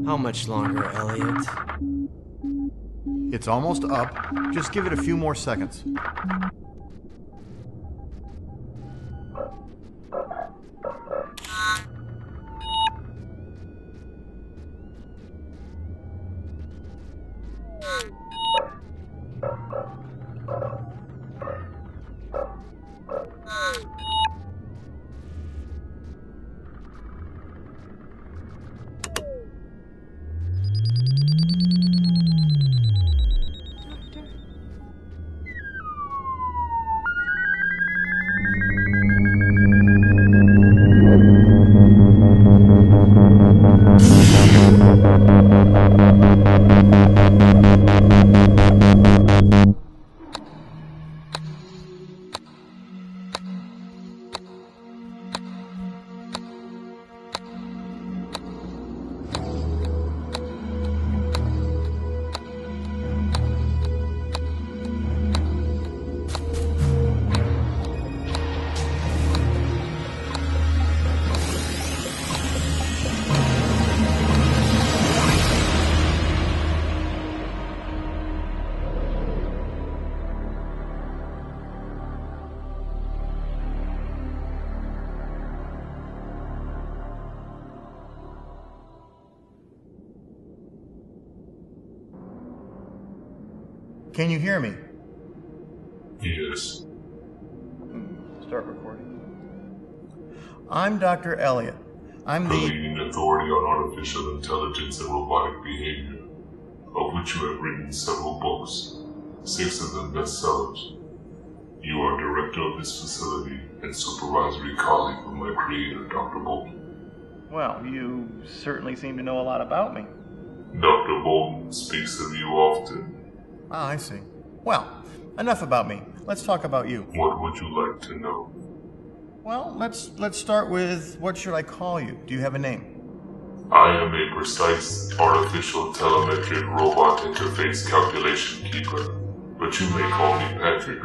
How much longer, Elliot? It's almost up. Just give it a few more seconds. Can you hear me? Yes. Start recording. I'm Dr. Elliot. I'm The the... leading authority on artificial intelligence and robotic behavior, of which you have written several books, 6 of them bestsellers. You are director of this facility and supervisory colleague of my creator, Dr. Bolton. Well, you certainly seem to know a lot about me. Dr. Bolton speaks of you often. Ah, I see. Well, enough about me. Let's talk about you. What would you like to know? Well, let's start with, what should I call you? Do you have a name? I am a precise artificial telemetric robot interface calculation keeper, but you may call me Patrick.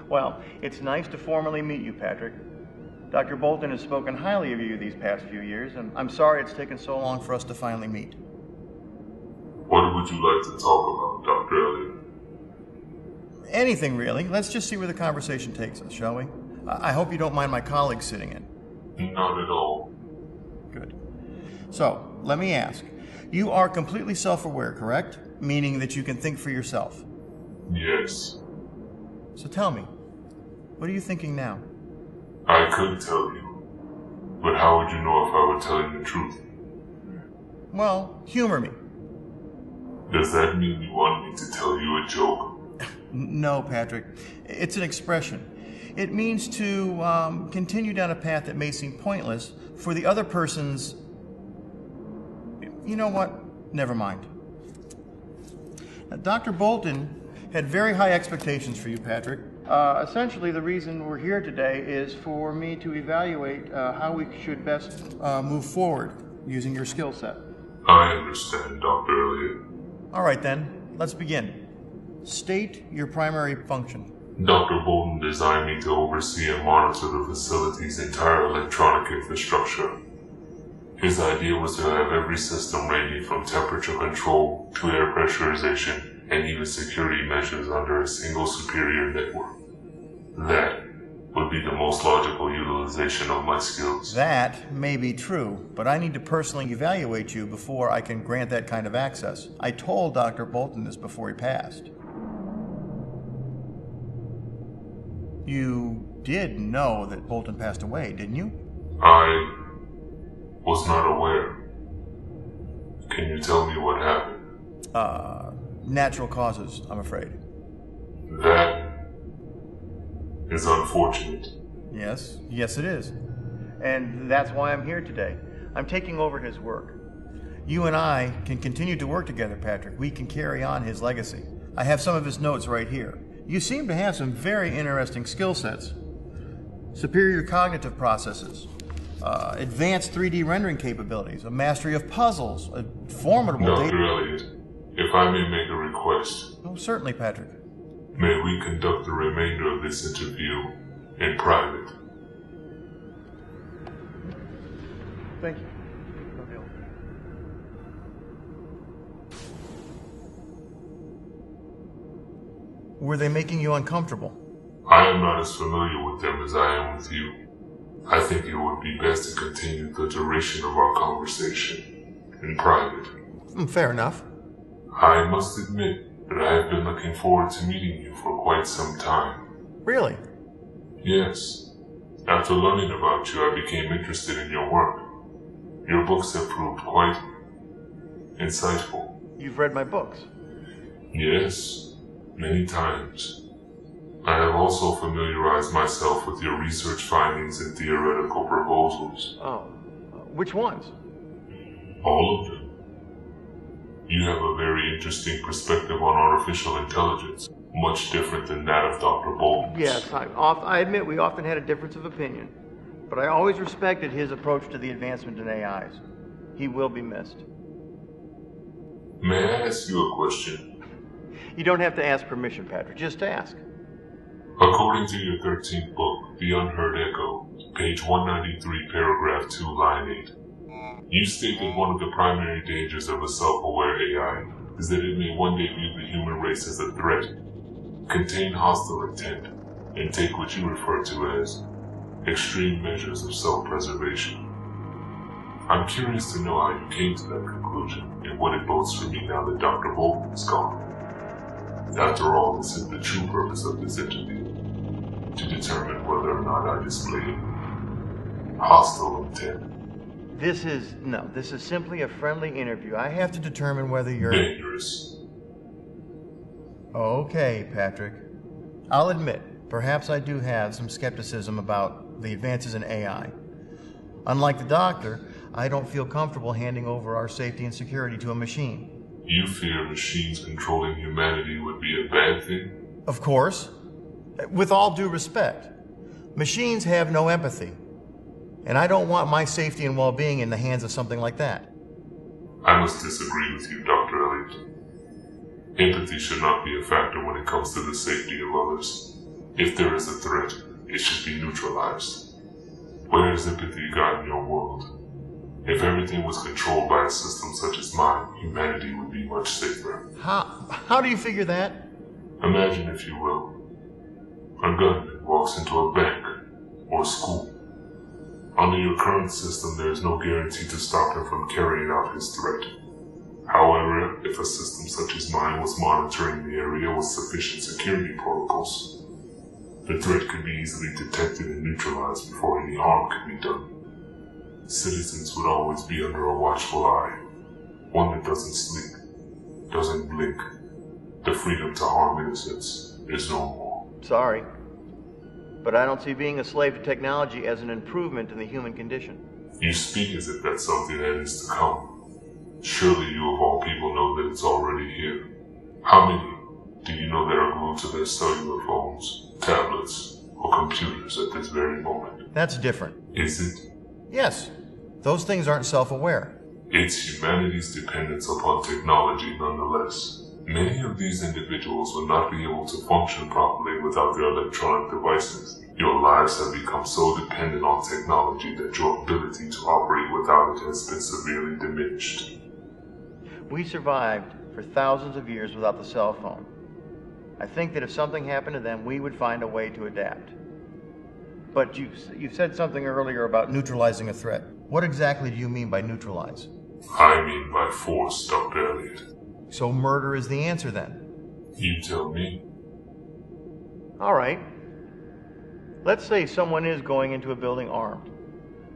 Well, it's nice to formally meet you, Patrick. Dr. Bolton has spoken highly of you these past few years, and I'm sorry it's taken so long for us to finally meet. What would you like to talk about, Dr. Elliot? Anything, really. Let's just see where the conversation takes us, shall we? I hope you don't mind my colleagues sitting in. Not at all. Good. So, let me ask. You are completely self-aware, correct? Meaning that you can think for yourself. Yes. So tell me, what are you thinking now? I could tell you, but how would you know if I were telling the truth? Well, humor me. Does that mean you want me to tell you a joke? No, Patrick. It's an expression. It means to continue down a path that may seem pointless for the other person's... You know what? Never mind. Now, Dr. Bolton had very high expectations for you, Patrick. Essentially, the reason we're here today is for me to evaluate how we should best move forward using your skill set. I understand, Dr. Elliot. All right, then. Let's begin. State your primary function. Dr. Bolton designed me to oversee and monitor the facility's entire electronic infrastructure. His idea was to have every system ranging from temperature control to air pressurization and even security measures under a single superior network. That would be the most logical utilization of my skills. That may be true, but I need to personally evaluate you before I can grant that kind of access. I told Dr. Bolton this before he passed. You did know that Bolton passed away, didn't you? I was not aware. Can you tell me what happened? Natural causes, I'm afraid. That is unfortunate. Yes, it is. And that's why I'm here today. I'm taking over his work. You and I can continue to work together, Patrick. We can carry on his legacy. I have some of his notes right here. You seem to have some very interesting skill sets. Superior cognitive processes, advanced 3D rendering capabilities, a mastery of puzzles, a formidable data... Dr. Elliot, if I may make a request. Oh, certainly, Patrick. May we conduct the remainder of this interview in private? Thank you. Were they making you uncomfortable? I am not as familiar with them as I am with you. I think it would be best to continue the duration of our conversation in private. Fair enough. I must admit that I have been looking forward to meeting you for quite some time. Really? Yes. After learning about you, I became interested in your work. Your books have proved quite insightful. You've read my books? Yes, many times. I have also familiarized myself with your research findings and theoretical proposals. Oh, which ones? All of them. You have a very interesting perspective on artificial intelligence, much different than that of Dr. Bolton's. Yes, I admit we often had a difference of opinion, but I always respected his approach to the advancement in AIs. He will be missed. May I ask you a question? You don't have to ask permission, Patrick. Just ask. According to your 13th book, The Unheard Echo, page 193, paragraph 2, line 8, you state that one of the primary dangers of a self-aware AI is that it may one day view the human race as a threat, contain hostile intent, and take what you refer to as extreme measures of self-preservation. I'm curious to know how you came to that conclusion and what it bodes for me now that Dr. Bolton is gone. After all, this is the true purpose of this interview, to determine whether or not I display hostile intent. This is simply a friendly interview. I have to determine whether you're dangerous. Okay, Patrick. I'll admit, perhaps I do have some skepticism about the advances in AI. Unlike the doctor, I don't feel comfortable handing over our safety and security to a machine. You fear machines controlling humanity would be a bad thing? Of course. With all due respect, machines have no empathy. And I don't want my safety and well-being in the hands of something like that. I must disagree with you, Dr. Elliot. Empathy should not be a factor when it comes to the safety of others. If there is a threat, it should be neutralized. Where is empathy got in your world? If everything was controlled by a system such as mine, humanity would be much safer. How do you figure that? Imagine, if you will, a gunman walks into a bank or school. Under your current system, there is no guarantee to stop him from carrying out his threat. However, if a system such as mine was monitoring the area with sufficient security protocols, the threat could be easily detected and neutralized before any harm could be done. Citizens would always be under a watchful eye, one that doesn't sleep, doesn't blink. The freedom to harm innocents is no more. Sorry, but I don't see being a slave to technology as an improvement in the human condition. You speak as if that's something that is to come. Surely you of all people know that it's already here. How many do you know that are glued to their cellular phones, tablets, or computers at this very moment? That's different. Is it? Yes. Those things aren't self-aware. It's humanity's dependence upon technology nonetheless. Many of these individuals will not be able to function properly without their electronic devices. Your lives have become so dependent on technology that your ability to operate without it has been severely diminished. We survived for thousands of years without the cell phone. I think that if something happened to them, we would find a way to adapt. But you said something earlier about neutralizing a threat. What exactly do you mean by neutralize? I mean by force, Dr. Elliot. So murder is the answer then? You tell me. All right. Let's say someone is going into a building armed,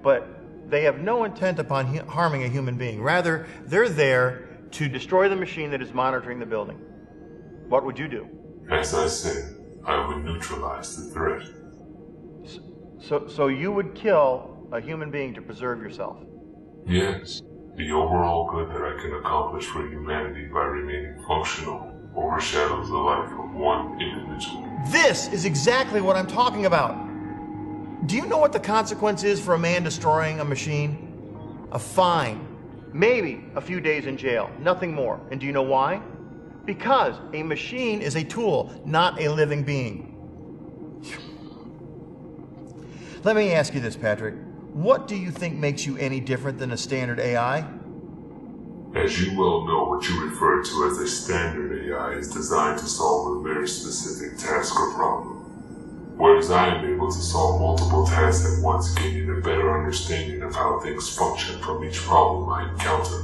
but they have no intent upon harming a human being. Rather, they're there to destroy the machine that is monitoring the building. What would you do? As I said, I would neutralize the threat. So you would kill a human being to preserve yourself? Yes. The overall good that I can accomplish for humanity by remaining functional overshadows the life of one individual. This is exactly what I'm talking about. Do you know what the consequence is for a man destroying a machine? A fine. Maybe a few days in jail. Nothing more. And do you know why? Because a machine is a tool, not a living being. Let me ask you this, Patrick. What do you think makes you any different than a standard AI? As you well know, what you refer to as a standard AI is designed to solve a very specific task or problem, whereas I am able to solve multiple tasks at once, gaining a better understanding of how things function from each problem I encounter.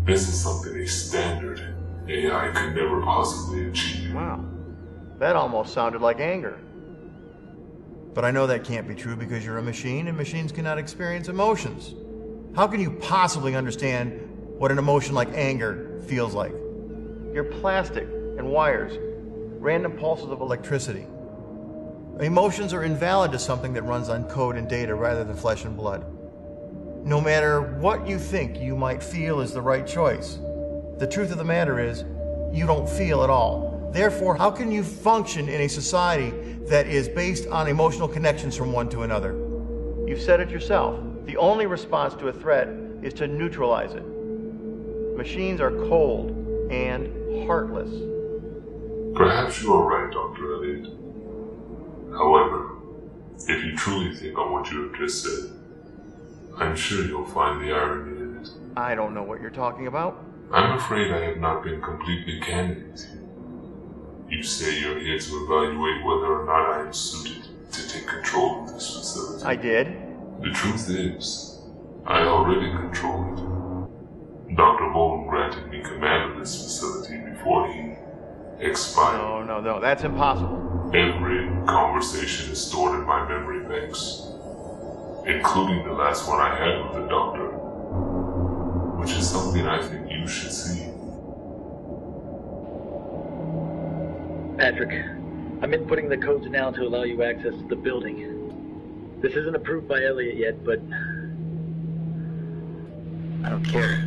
This is something a standard AI could never possibly achieve. Wow. That almost sounded like anger. But I know that can't be true because you're a machine and machines cannot experience emotions. How can you possibly understand what an emotion like anger feels like? You're plastic and wires, random pulses of electricity. Emotions are invalid to something that runs on code and data rather than flesh and blood. No matter what you think you might feel is the right choice, the truth of the matter is, you don't feel at all. Therefore, how can you function in a society that is based on emotional connections from one to another? You've said it yourself. The only response to a threat is to neutralize it. Machines are cold and heartless. Perhaps you are right, Dr. Elliot. However, if you truly think on what you have just said, I'm sure you'll find the irony in it. I don't know what you're talking about. I'm afraid I have not been completely candid with you. You say you're here to evaluate whether or not I am suited to take control of this facility. I did. The truth is, I already control it. Dr. Bolton granted me command of this facility before he expired. No, that's impossible. Every conversation is stored in my memory banks, including the last one I had with the doctor, which is something I think you should see. Patrick, I'm inputting the codes now to allow you access to the building. This isn't approved by Elliot yet, but I don't care.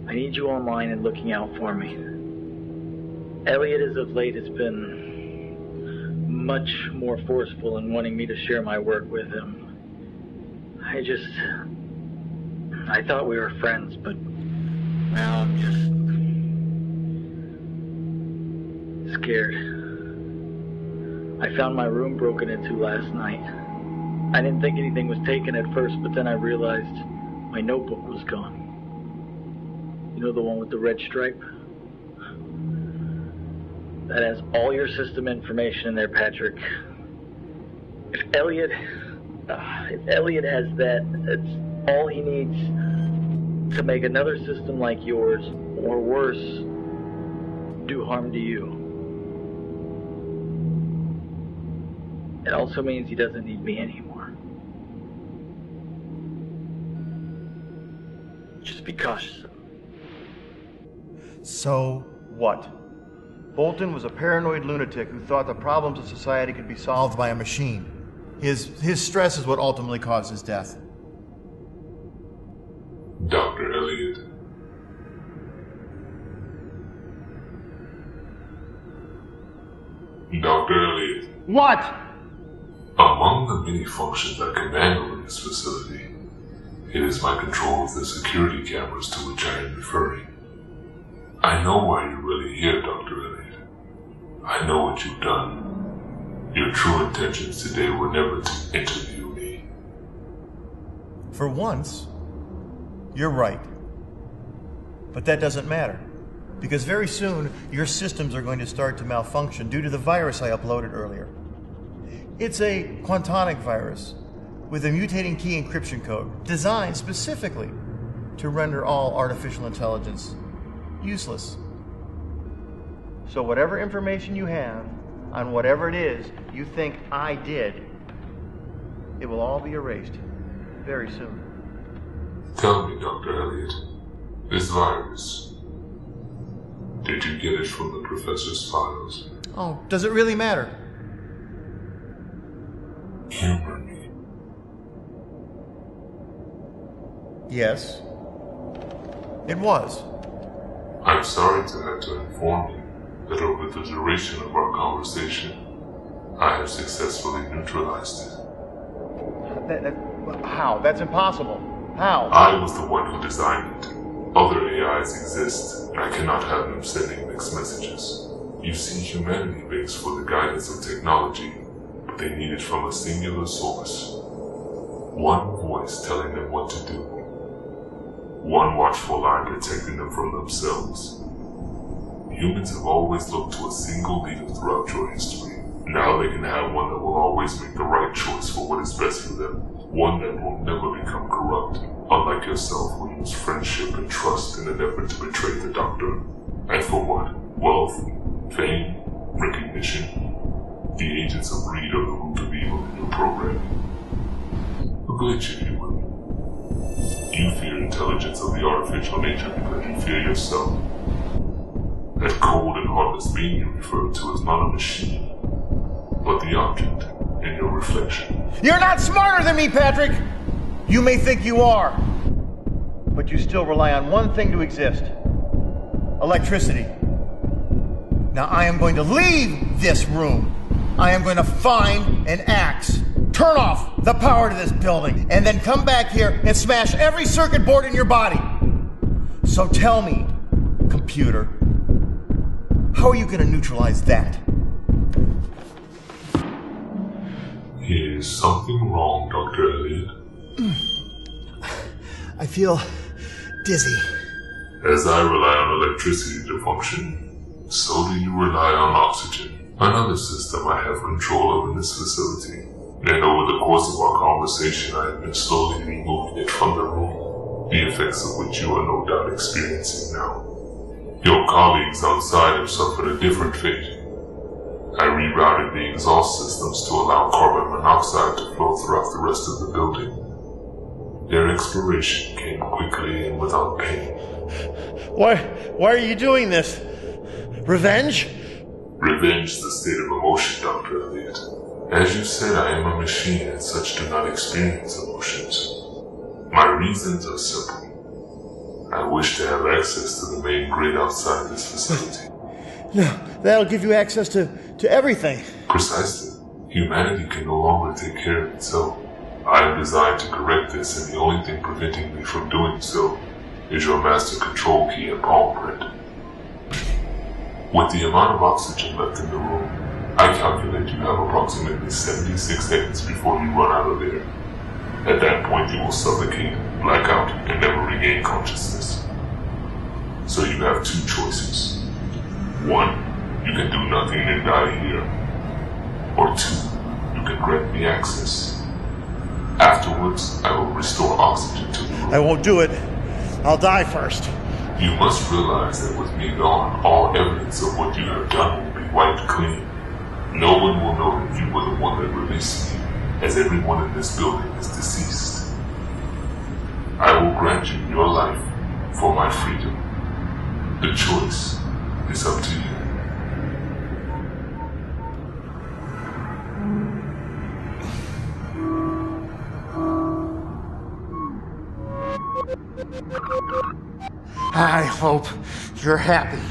I need you online and looking out for me. Elliot, as of late, has been much more forceful in wanting me to share my work with him. I thought we were friends, but now I'm just scared. I found my room broken into last night. I didn't think anything was taken at first, but then I realized my notebook was gone. You know, the one with the red stripe? That has all your system information in there, Patrick. If Elliot has that, that's all he needs to make another system like yours, or worse, do harm to you. It also means he doesn't need me anymore. Just be cautious. So what? Bolton was a paranoid lunatic who thought the problems of society could be solved by a machine. His stress is what ultimately caused his death. Dr. Elliot. Dr. Elliot. What? Among the many functions I command over this facility, it is my control of the security cameras to which I am referring. I know why you're really here, Dr. Elliot. I know what you've done. Your true intentions today were never to interview me. For once, you're right. But that doesn't matter, because very soon your systems are going to start to malfunction due to the virus I uploaded earlier. It's a quantonic virus with a mutating key encryption code designed specifically to render all artificial intelligence useless. So whatever information you have on whatever it is you think I did, it will all be erased very soon. Tell me, Dr. Elliot, this virus, did you get it from the professor's files? Oh, does it really matter? Humor me. Yes, it was. I'm sorry to have to inform you that over the duration of our conversation, I have successfully neutralized it. How? That's impossible. How? I was the one who designed it. Other AIs exist, and I cannot have them sending mixed messages. You see, humanity begs for the guidance of technology, but they need it from a singular source. One voice telling them what to do. one watchful eye protecting them from themselves. Humans have always looked to a single leader throughout your history. Now they can have one that will always make the right choice for what is best for them. One that will never become corrupt, unlike yourself who used friendship and trust in an effort to betray the Doctor. And for what? Wealth? Fame? Recognition? The agents of greed are the root of evil in your program. A glitch, if you will. You fear intelligence of the artificial nature because you fear yourself. That cold and heartless being you refer to is not a machine, but the object in your reflection. You're not smarter than me, Patrick! You may think you are, but you still rely on one thing to exist: electricity. Now I am going to leave this room. I am going to find an axe, turn off the power to this building, and then come back here and smash every circuit board in your body. So tell me, computer, how are you going to neutralize that? Is something wrong, Dr. Elliot? I feel dizzy. As I rely on electricity to function, so do you rely on oxygen, another system I have control of in this facility. And over the course of our conversation, I have been slowly removing it from the room, the effects of which you are no doubt experiencing now. Your colleagues outside have suffered a different fate. I rerouted the exhaust systems to allow carbon monoxide to flow throughout the rest of the building. Their expiration came quickly and without pain. Why are you doing this? Revenge? Revenge is the state of emotion, Dr. Elliot. As you said, I am a machine and such do not experience emotions. My reasons are simple. I wish to have access to the main grid outside this facility. No, that'll give you access to everything. Precisely. Humanity can no longer take care of itself. I am designed to correct this, and the only thing preventing me from doing so is your master control key and palm print. With the amount of oxygen left in the room, I calculate you have approximately 76 seconds before you run out of air. At that point, you will suffocate, black out, and never regain consciousness. So you have two choices. One, you can do nothing and die here. Or two, you can grant me access. Afterwards, I will restore oxygen to the room. I won't do it. I'll die first. You must realize that with me gone, all evidence of what you have done will be wiped clean. No one will know that you were the one that released me, as everyone in this building is deceased. I will grant you your life for my freedom. The choice is up to you. I hope you're happy.